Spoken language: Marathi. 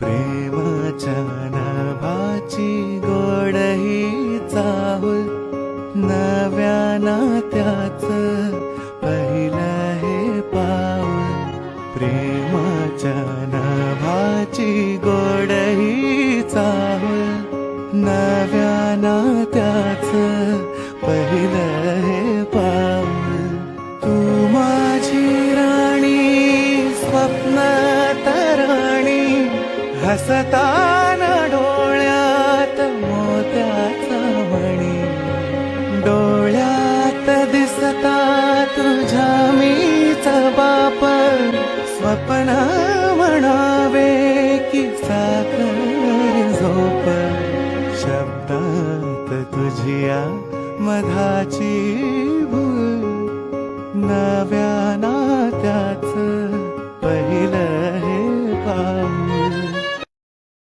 प्रेमाच्या नभाची गोड ही चाहुल, नव्या नात्याचं पहिलं हे पाऊल. प्रेमाच्या नभाची गोड ही चाहुल, नव्या नात्याचं पहिलं हे पाऊल. तू माझी राणी, स्वप्न तराणी, हसताना डोळ्यात मोत्याचा मणी. डोळ्यात दिसता तुझ्या मीच बाप, स्वप्न म्हणावे की साखर झोप. शब्दात तुझिया मधाची